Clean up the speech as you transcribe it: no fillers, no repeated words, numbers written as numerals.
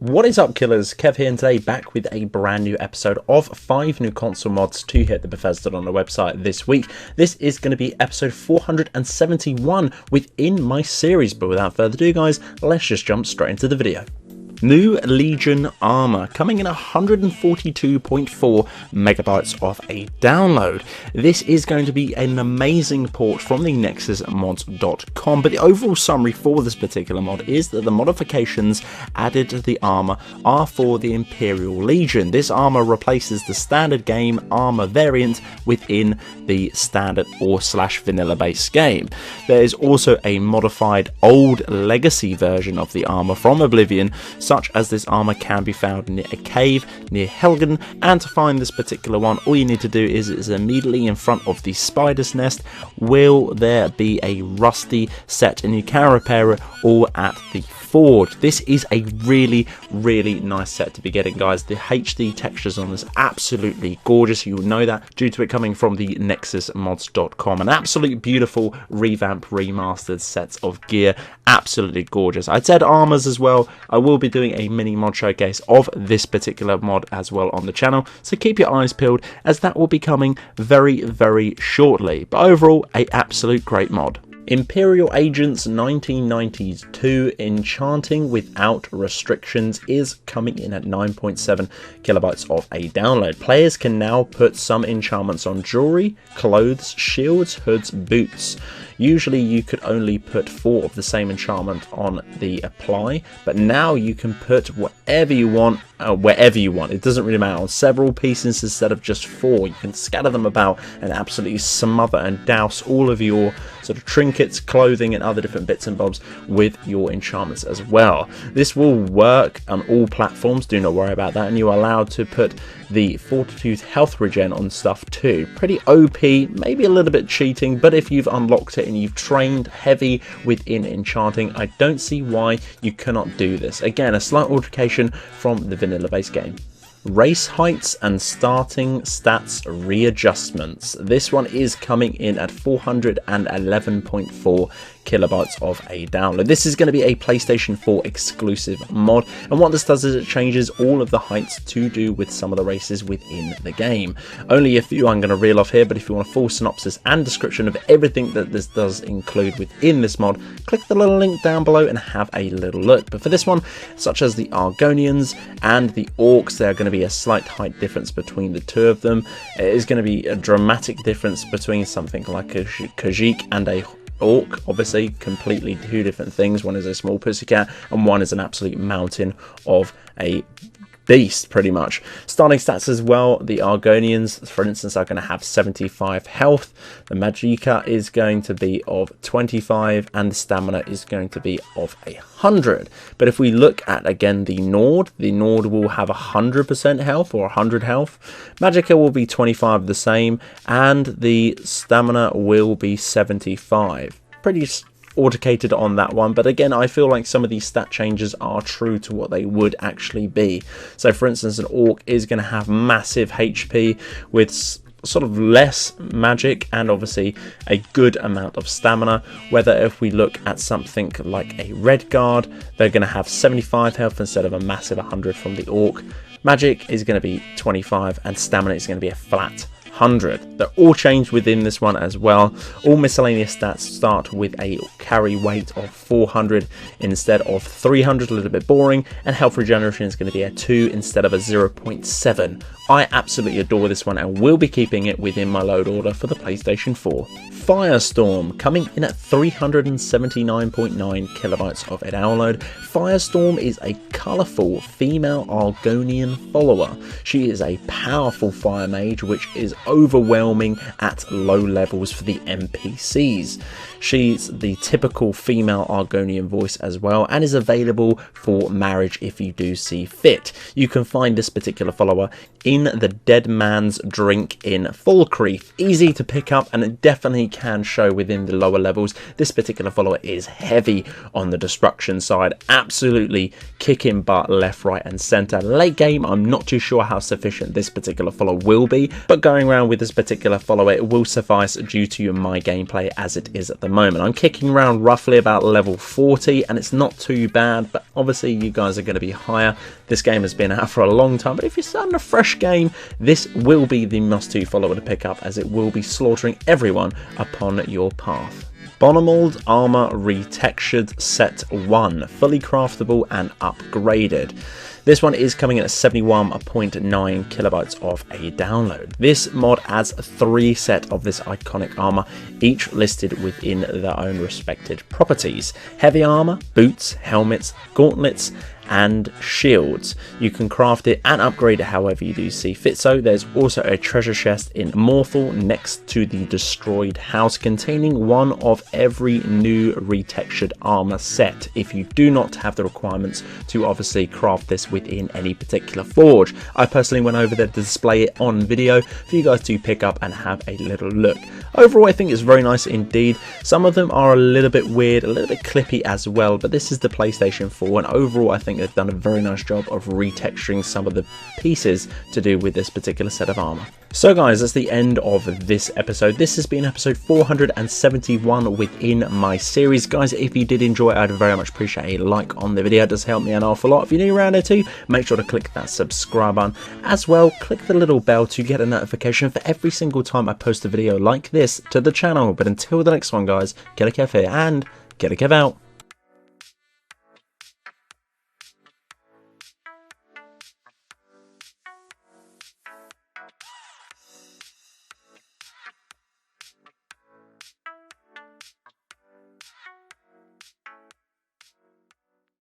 What is up, killers? Kev here, and today back with a brand new episode of 5 new console mods to hit the Bethesda on the website this week. This is going to be episode 471 within my series, but without further ado guys, let's just jump straight into the video. New Legion armor coming in 142.4 megabytes of a download. This is going to be an amazing port from the nexusmods.com, but the overall summary for this particular mod is that the modifications added to the armor are for the Imperial Legion. This armor replaces the standard game armor variant within the standard or / vanilla base game. There is also a modified old legacy version of the armor from Oblivion, such as this armor can be found near a cave near Helgen, and to find this particular one all you need to do is immediately in front of the spider's nest will there be a rusty set, and you can repair it all at the forge. This is a really nice set to be getting, guys. The HD textures on this absolutely gorgeous. You will know that due to it coming from the nexusmods.com. An absolute beautiful revamped remastered sets of gear, absolutely gorgeous. I said armors as well. I will be doing a mini mod showcase of this particular mod as well on the channel, so keep your eyes peeled as that will be coming very shortly. But overall, a absolute great mod. Imperial Agents 1992 Enchanting without restrictions is coming in at 9.7 kilobytes of a download. Players can now put some enchantments on jewelry, clothes, shields, hoods, boots. Usually you could only put 4 of the same enchantment on the apply, but now you can put whatever you want, wherever you want. It doesn't really matter, on several pieces instead of just 4. You can scatter them about and absolutely smother and douse all of your sort of trinkets, clothing and other different bits and bobs with your enchantments as well. This will work on all platforms, do not worry about that, and you're allowed to put the Fortitude health regen on stuff too. Pretty OP, maybe a little bit cheating, but if you've unlocked it and you've trained heavy within Enchanting, I don't see why you cannot do this. Again, a slight altercation from the vanilla base game. Race heights and starting stats readjustments. This one is coming in at 411.4 kilobytes of a download. This is going to be a PlayStation 4 exclusive mod, and what this does is it changes all of the heights to do with some of the races within the game. Only a few I'm going to reel off here, but if you want a full synopsis and description of everything that this does include within this mod, click the little link down below and have a little look. But for this one, such as the Argonians and the Orcs, there are going to be a slight height difference between the two of them. It is going to be a dramatic difference between something like a Khajiit and a Orc, obviously completely two different things. One is a small pussycat and one is an absolute mountain of a beast, pretty much. Starting stats as well, the Argonians, for instance, are going to have 75 health, the Magicka is going to be of 25, and the stamina is going to be of 100. But if we look at, again, the Nord will have 100% health or 100 health, Magicka will be 25 the same, and the stamina will be 75. Pretty audicated on that one, but again, I feel like some of these stat changes are true to what they would actually be. So for instance, an Orc is going to have massive HP with sort of less magic and obviously a good amount of stamina. Whether if we look at something like a Red Guard, they're going to have 75 health instead of a massive 100 from the Orc. Magic is going to be 25 and stamina is going to be a flat 100. They're all changed within this one as well. All miscellaneous stats start with a carry weight of 400 instead of 300, a little bit boring, and health regeneration is going to be a 2 instead of a 0.7. I absolutely adore this one and will be keeping it within my load order for the PlayStation 4. Firestorm coming in at 379.9 kilobytes of a download. Firestorm is a colourful female Argonian follower. She is a powerful fire mage which is overwhelming at low levels for the NPCs. She's the typical female Argonian voice as well and is available for marriage if you do see fit. You can find this particular follower in the Dead Man's Drink in Falkreath. Easy to pick up and it definitely can show within the lower levels, this particular follower is heavy on the destruction side, absolutely kicking butt left, right and center. Late game, I'm not too sure how sufficient this particular follower will be, but going around with this particular follower, it will suffice due to my gameplay as it is at the moment. I'm kicking around roughly about level 40 and it's not too bad, but obviously you guys are going to be higher. This game has been out for a long time, but if you're starting a fresh game, this will be the must-do follower to pick up, as it will be slaughtering everyone upon your path. Bonham Old Armor Retextured Set 1, fully craftable and upgraded. This one is coming in at 71.9 kilobytes of a download. This mod adds 3 sets of this iconic armor, each listed within their own respected properties. Heavy armor, boots, helmets, gauntlets, and shields. You can craft it and upgrade it however you do see fit. So there's also a treasure chest in Morthal next to the destroyed house, containing one of every new retextured armor set, if you do not have the requirements to obviously craft this within any particular forge. I personally went over there to display it on video for you guys to pick up and have a little look. Overall, I think it's very nice indeed. Some of them are a little bit weird, a little bit clippy as well, but this is the PlayStation 4, and overall I think they've done a very nice job of retexturing some of the pieces to do with this particular set of armor. So guys, that's the end of this episode. This has been episode 471 within my series. Guys, if you did enjoy it, I'd very much appreciate a like on the video. It does help me an awful lot. If you're new around here too, make sure to click that subscribe button. As well, click the little bell to get a notification for every single time I post a video like this to the channel. But until the next one, guys, Killerkev here, and Killerkev out.